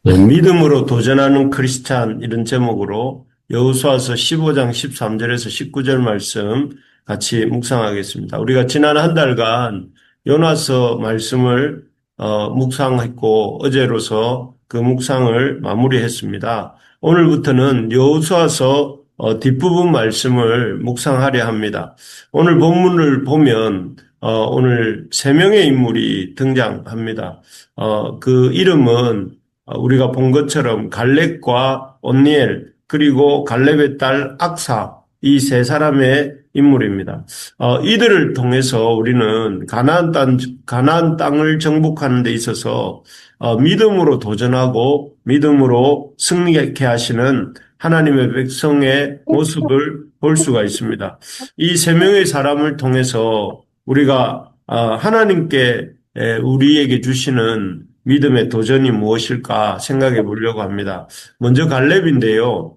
네, 믿음으로 도전하는 크리스찬 이런 제목으로 여호수아서 15장 13절에서 19절 말씀 같이 묵상하겠습니다. 우리가 지난 한 달간 요나서 말씀을 묵상했고 어제로서 그 묵상을 마무리했습니다. 오늘부터는 여호수아서 뒷부분 말씀을 묵상하려 합니다. 오늘 본문을 보면 오늘 세 명의 인물이 등장합니다. 그 이름은 우리가 본 것처럼 갈렙과 온니엘 그리고 갈렙의 딸 악사 이 세 사람의 인물입니다. 이들을 통해서 우리는 가나안 땅을 정복하는 데 있어서 믿음으로 도전하고 믿음으로 승리케 하시는 하나님의 백성의 모습을 볼 수가 있습니다. 이 세 명의 사람을 통해서 우리가 하나님께 우리에게 주시는 믿음의 도전이 무엇일까 생각해 보려고 합니다. 먼저 갈렙인데요.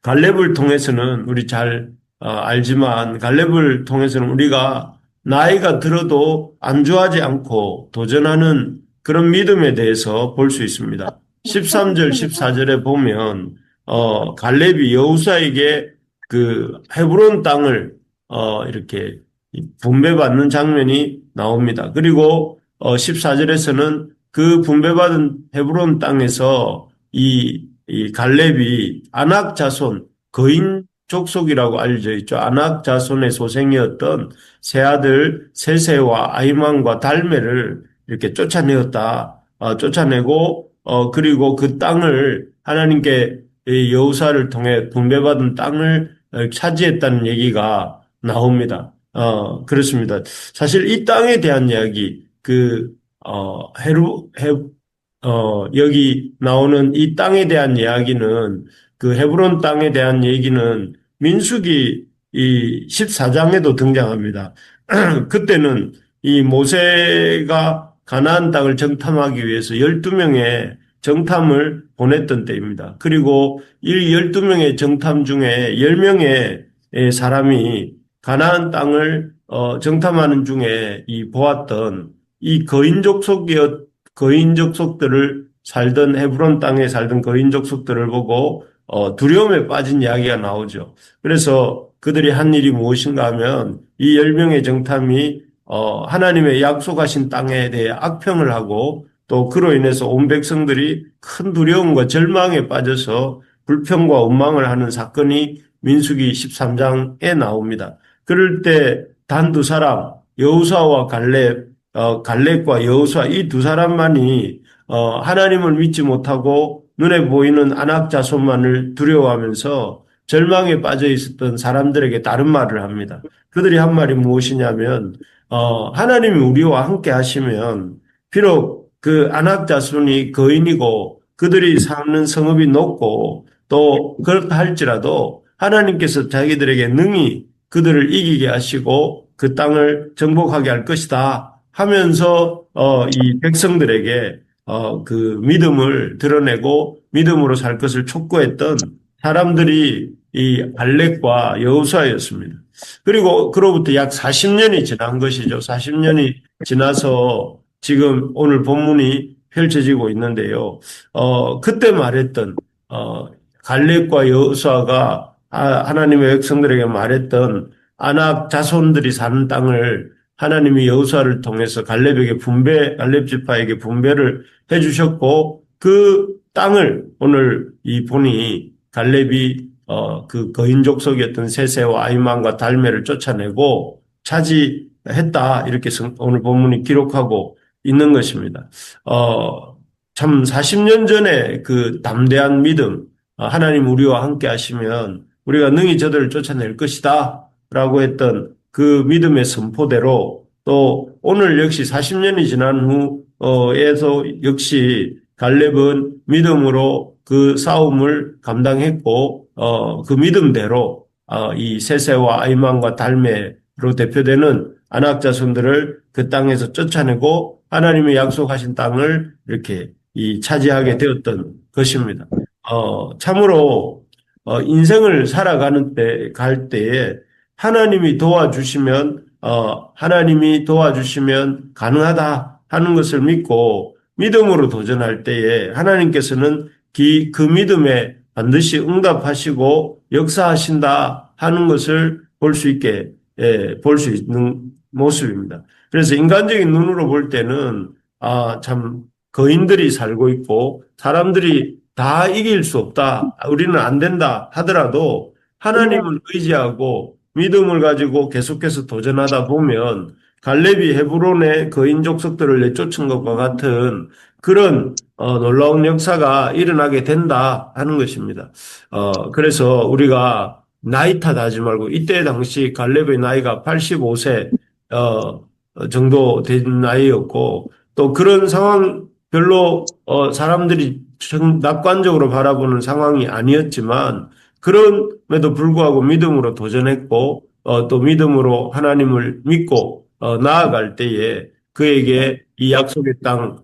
갈렙을 통해서는 우리 잘 알지만 갈렙을 통해서는 우리가 나이가 들어도 안주하지 않고 도전하는 그런 믿음에 대해서 볼 수 있습니다. 13절, 14절에 보면 갈렙이 여호수아에게 그 헤브론 땅을 이렇게 분배받는 장면이 나옵니다. 그리고 14절에서는 그 분배받은 헤브론 땅에서 이 갈렙이 아낙 자손, 거인 족속이라고 알려져 있죠. 아낙 자손의 소생이었던 세 아들 세세와 아히만과 달메를 이렇게 쫓아내었다. 쫓아내고 그리고 그 땅을 하나님께 여호사를 통해 분배받은 땅을 차지했다는 얘기가 나옵니다. 그렇습니다. 사실 이 땅에 대한 이야기, 여기 나오는 이 땅에 대한 이야기는 그 헤브론 땅에 대한 얘기는 민수기 이 14장에도 등장합니다. 그때는 이 모세가 가나안 땅을 정탐하기 위해서 12명의 정탐을 보냈던 때입니다. 그리고 이 12명의 정탐 중에 10명의 사람이 가나안 땅을 정탐하는 중에 보았던 이 거인 족속들을 살던 헤브론 땅에 살던 거인 족속들을 보고 두려움에 빠진 이야기가 나오죠. 그래서 그들이 한 일이 무엇인가 하면 이 10명의 정탐이 하나님의 약속하신 땅에 대해 악평을 하고 또 그로 인해서 온 백성들이 큰 두려움과 절망에 빠져서 불평과 원망을 하는 사건이 민수기 13장에 나옵니다. 그럴 때 단 두 사람 여호수아와 갈렙과 여호수아 이 두 사람만이 하나님을 믿지 못하고 눈에 보이는 아낙 자손만을 두려워하면서 절망에 빠져 있었던 사람들에게 다른 말을 합니다. 그들이 한 말이 무엇이냐면 하나님이 우리와 함께 하시면 비록 그 아낙 자손이 거인이고 그들이 사는 성읍이 높고 또 그렇다 할지라도 하나님께서 자기들에게 능히 그들을 이기게 하시고 그 땅을 정복하게 할 것이다 하면서 이 백성들에게 그 믿음을 드러내고 믿음으로 살 것을 촉구했던 사람들이 이 갈렙과 여호수아였습니다. 그리고 그로부터 약 40년이 지난 것이죠. 40년이 지나서 지금 오늘 본문이 펼쳐지고 있는데요. 그때 말했던 갈렙과 여호수아가 하나님의 백성들에게 말했던 아낙 자손들이 사는 땅을 하나님이 여호수아를 통해서 갈렙 지파에게 분배를 해주셨고 그 땅을 오늘 이 본이 갈렙이 그 거인 족속이었던 세세와 아히만과 달메를 쫓아내고 차지했다 이렇게 오늘 본문이 기록하고 있는 것입니다. 참 40년 전에 그 담대한 믿음, 하나님 우리와 함께 하시면 우리가 능히 저들을 쫓아낼 것이다 라고 했던 그 믿음의 선포대로 또 오늘 역시 40년이 지난 후에서 역시 갈렙은 믿음으로 그 싸움을 감당했고 그 믿음대로 이 세세와 아히만과 달메로 대표되는 아낙 자손들을 그 땅에서 쫓아내고 하나님의 약속하신 땅을 이렇게 차지하게 되었던 것입니다. 참으로 인생을 살아가는 갈 때에 하나님이 도와주시면 가능하다 하는 것을 믿고 믿음으로 도전할 때에 하나님께서는 그 믿음에 반드시 응답하시고 역사하신다 하는 것을 볼 수 있게 볼 수 있는 모습입니다. 그래서 인간적인 눈으로 볼 때는 참 거인들이 살고 있고 사람들이 다 이길 수 없다. 우리는 안 된다 하더라도 하나님을 의지하고 믿음을 가지고 계속해서 도전하다 보면 갈렙이 헤브론의 거인 족속들을 내쫓은 것과 같은 그런 놀라운 역사가 일어나게 된다 하는 것입니다. 그래서 우리가 나이 탓하지 말고 이때 당시 갈렙의 나이가 85세 정도 된 나이였고 또 그런 상황 별로 사람들이 낙관적으로 바라보는 상황이 아니었지만 그럼에도 불구하고 믿음으로 도전했고 또 믿음으로 하나님을 믿고 나아갈 때에 그에게 이 약속의 땅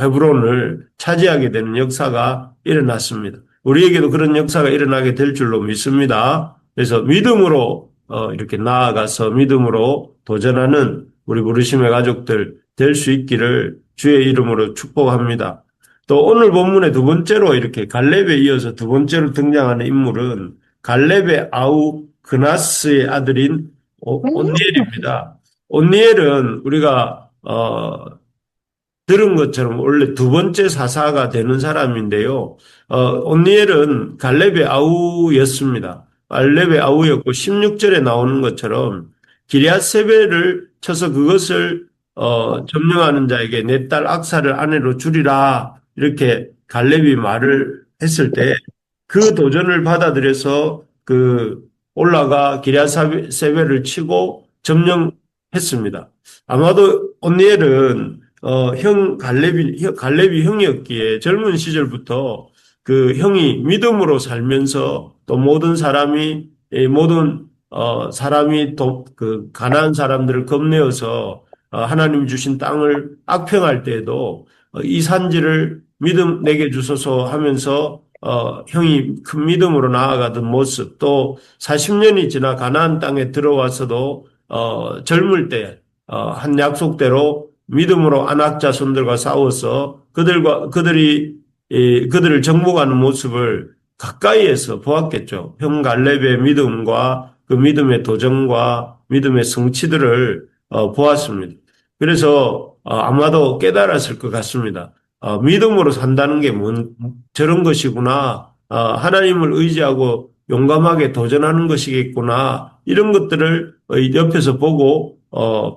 헤브론을 차지하게 되는 역사가 일어났습니다. 우리에게도 그런 역사가 일어나게 될 줄로 믿습니다. 그래서 믿음으로 이렇게 나아가서 믿음으로 도전하는 우리 부르심의 가족들 될 수 있기를 주의 이름으로 축복합니다. 또 오늘 본문의 두 번째로 이렇게 갈렙에 이어서 두 번째로 등장하는 인물은 갈렙의 아우 그나스의 아들인 온니엘입니다. 온니엘은 우리가 들은 것처럼 원래 두 번째 사사가 되는 사람인데요. 온니엘은 갈렙의 아우였습니다. 갈렙의 아우였고 16절에 나오는 것처럼 기럇세벨을 쳐서 그것을 점령하는 자에게 내 딸 악사를 아내로 주리라 이렇게 갈렙이 말을 했을 때 그 도전을 받아들여서 올라가 기럇세벨을 치고 점령했습니다. 아마도 온니엘은 갈렙이 형이었기에 젊은 시절부터 그 형이 믿음으로 살면서 또 모든 사람이 가난한 사람들을 겁내어서 하나님 주신 땅을 악평할 때에도 이 산지를 믿음 내게 주소서 하면서 형이 큰 믿음으로 나아가던 모습 또 40년이 지나 가나안 땅에 들어와서도 젊을 때 한 약속대로 믿음으로 안악 자손들과 싸워서 그들을 정복하는 모습을 가까이에서 보았겠죠. 형 갈렙의 믿음과 그 믿음의 도전과 믿음의 성취들을 보았습니다. 그래서 아마도 깨달았을 것 같습니다. 믿음으로 산다는 게 저런 것이구나. 하나님을 의지하고 용감하게 도전하는 것이겠구나. 이런 것들을 옆에서 보고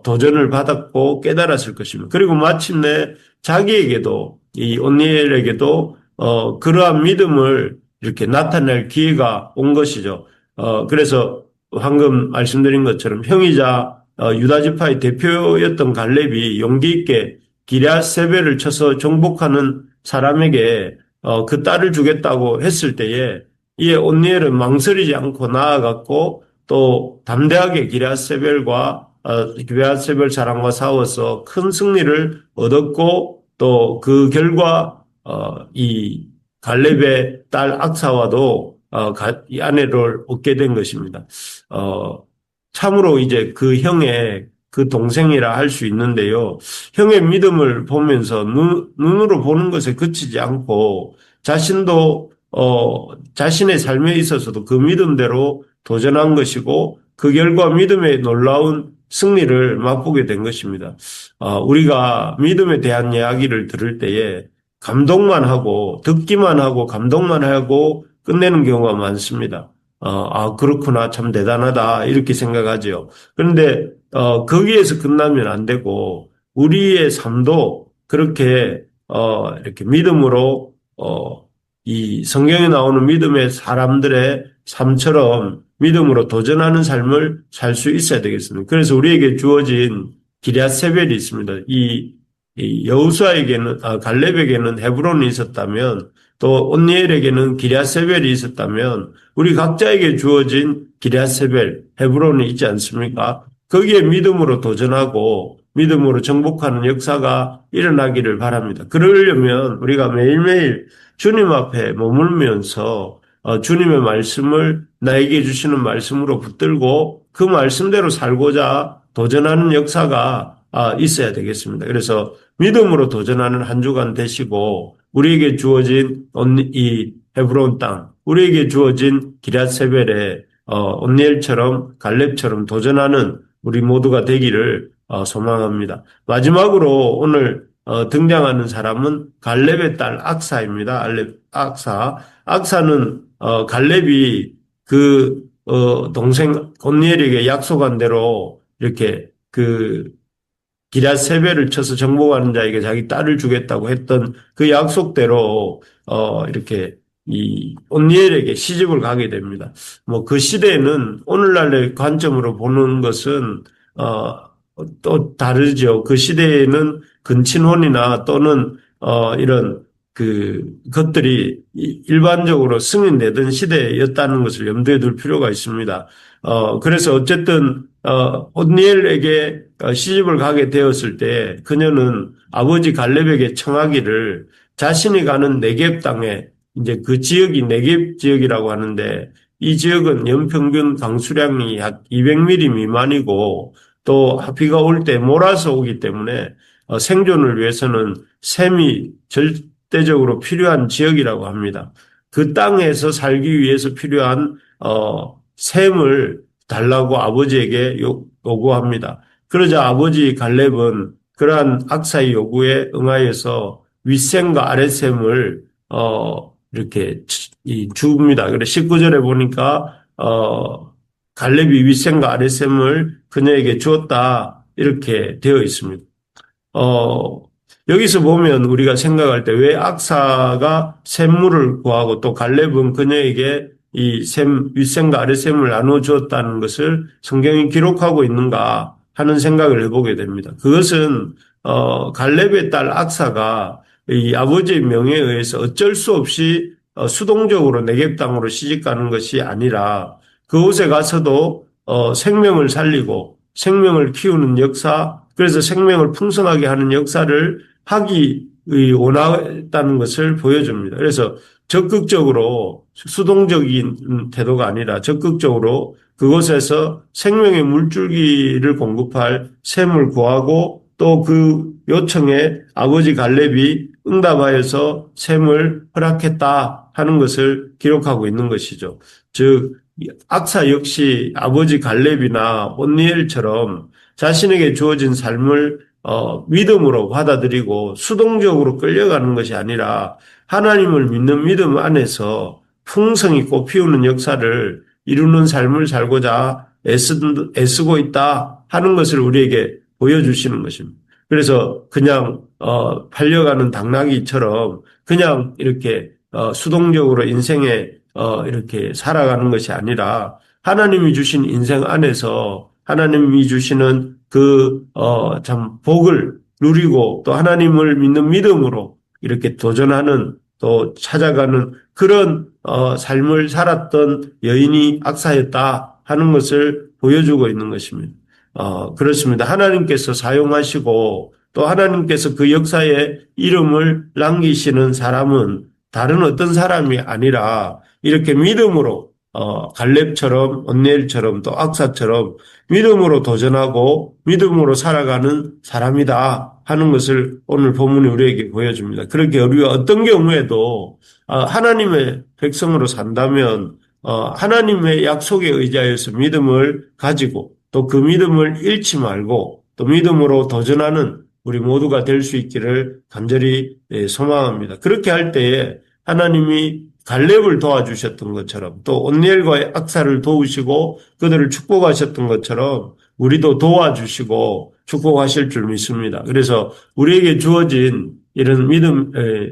도전을 받았고 깨달았을 것입니다. 그리고 마침내 자기에게도 이 온니엘에게도 그러한 믿음을 이렇게 나타낼 기회가 온 것이죠. 그래서 방금 말씀드린 것처럼 형이자 유다 지파의 대표였던 갈렙이 용기 있게 기럇세벨을 쳐서 정복하는 사람에게 그 딸을 주겠다고 했을 때에 이에 온니엘은 망설이지 않고 나아갔고 또 담대하게 기럇세벨 사람과 싸워서 큰 승리를 얻었고 또 그 결과 이 갈렙의 딸 악사와도 이 아내를 얻게 된 것입니다. 참으로 이제 그 형의 그 동생이라 할 수 있는데요. 형의 믿음을 보면서 눈으로 보는 것에 그치지 않고 자신도 자신의 삶에 있어서도 그 믿음대로 도전한 것이고 그 결과 믿음의 놀라운 승리를 맛보게 된 것입니다. 우리가 믿음에 대한 이야기를 들을 때에 감동만 하고 듣기만 하고 감동만 하고 끝내는 경우가 많습니다. 그렇구나. 참 대단하다. 이렇게 생각하죠. 그런데 거기에서 끝나면 안 되고 우리의 삶도 그렇게 이렇게 믿음으로 이 성경에 나오는 믿음의 사람들의 삶처럼 믿음으로 도전하는 삶을 살 수 있어야 되겠습니다. 그래서 우리에게 주어진 기럇세벨이 있습니다. 이 여호수아에게는 갈렙에게는 헤브론이 있었다면 또 온니엘에게는 기럇세벨이 있었다면 우리 각자에게 주어진 기럇세벨 헤브론이 있지 않습니까? 거기에 믿음으로 도전하고 믿음으로 정복하는 역사가 일어나기를 바랍니다. 그러려면 우리가 매일매일 주님 앞에 머물면서 주님의 말씀을 나에게 주시는 말씀으로 붙들고 그 말씀대로 살고자 도전하는 역사가 있어야 되겠습니다. 그래서 믿음으로 도전하는 한 주간 되시고 우리에게 주어진 이 헤브론 땅, 우리에게 주어진 기럇세벨의 온니엘처럼 갈렙처럼 도전하는 우리 모두가 되기를 소망합니다. 마지막으로 오늘 등장하는 사람은 갈렙의 딸 악사입니다. 악사. 악사는 갈렙이 그 동생 온니엘에게 약속한 대로 이렇게 그 기럇세벨을 쳐서 정복하는 자에게 자기 딸을 주겠다고 했던 그 약속대로 이렇게 이 온니엘에게 시집을 가게 됩니다. 뭐 그 시대에는 오늘날의 관점으로 보는 것은 또 다르죠. 그 시대에는 근친혼이나 또는 이런 그 것들이 일반적으로 승인되던 시대였다는 것을 염두에 둘 필요가 있습니다. 그래서 어쨌든 온니엘에게 시집을 가게 되었을 때 그녀는 아버지 갈렙에게 청하기를 자신이 가는 네겝 땅에 이제 그 지역이 네겝 지역이라고 하는데 이 지역은 연평균 강수량이 약 200mm 미만이고 또 비가 올 때 몰아서 오기 때문에 생존을 위해서는 샘이 절대적으로 필요한 지역이라고 합니다. 그 땅에서 살기 위해서 필요한 샘을 달라고 아버지에게 요구합니다. 그러자 아버지 갈렙은 그러한 악사의 요구에 응하여서 윗샘과 아랫샘을 이렇게 줍니다. 그래 19절에 보니까 갈렙이 윗샘과 아랫샘을 그녀에게 주었다 이렇게 되어 있습니다. 여기서 보면 우리가 생각할 때 왜 악사가 샘물을 구하고 또 갈렙은 그녀에게 이 윗샘과 아랫샘을 나눠 주었다는 것을 성경이 기록하고 있는가 하는 생각을 해보게 됩니다. 그것은 갈렙의 딸 악사가 이 아버지의 명에 의해서 어쩔 수 없이 수동적으로 네겝 땅으로 시집가는 것이 아니라 그곳에 가서도 생명을 살리고 생명을 키우는 역사, 그래서 생명을 풍성하게 하는 역사를 하기 원했다는 것을 보여줍니다. 그래서 적극적으로 수동적인 태도가 아니라 적극적으로 그곳에서 생명의 물줄기를 공급할 샘을 구하고 또 그 요청에 아버지 갈렙이 응답하여서 샘을 허락했다 하는 것을 기록하고 있는 것이죠. 즉 악사 역시 아버지 갈렙이나 온니엘처럼 자신에게 주어진 삶을 믿음으로 받아들이고 수동적으로 끌려가는 것이 아니라 하나님을 믿는 믿음 안에서 풍성히 꽃피우는 역사를 이루는 삶을 살고자 애쓰고 있다 하는 것을 우리에게 보여주시는 것입니다. 그래서 그냥 팔려가는 당나귀처럼 그냥 이렇게 수동적으로 인생에 이렇게 살아가는 것이 아니라 하나님이 주신 인생 안에서 하나님이 주시는 참 복을 누리고 또 하나님을 믿는 믿음으로 이렇게 도전하는 또 찾아가는 그런 삶을 살았던 여인이 악사였다 하는 것을 보여주고 있는 것입니다. 그렇습니다. 하나님께서 사용하시고 또 하나님께서 그 역사에 이름을 남기시는 사람은 다른 어떤 사람이 아니라 이렇게 믿음으로 갈렙처럼 온니엘처럼 또 악사처럼 믿음으로 도전하고 믿음으로 살아가는 사람이다 하는 것을 오늘 본문이 우리에게 보여줍니다. 그렇게 우리가 어떤 경우에도 하나님의 백성으로 산다면 하나님의 약속에 의지하여서 믿음을 가지고 또 그 믿음을 잃지 말고 또 믿음으로 도전하는 우리 모두가 될 수 있기를 간절히 소망합니다. 그렇게 할 때에 하나님이 갈렙을 도와주셨던 것처럼 또 온니엘과의 악사를 도우시고 그들을 축복하셨던 것처럼 우리도 도와주시고 축복하실 줄 믿습니다. 그래서 우리에게 주어진 이런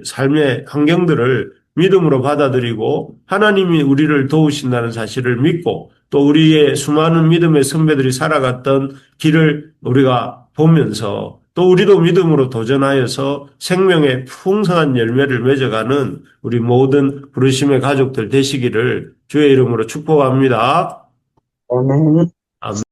삶의 환경들을 믿음으로 받아들이고 하나님이 우리를 도우신다는 사실을 믿고 또 우리의 수많은 믿음의 선배들이 살아갔던 길을 우리가 보면서 또 우리도 믿음으로 도전하여서 생명의 풍성한 열매를 맺어가는 우리 모든 부르심의 가족들 되시기를 주의 이름으로 축복합니다. 아멘. 아멘.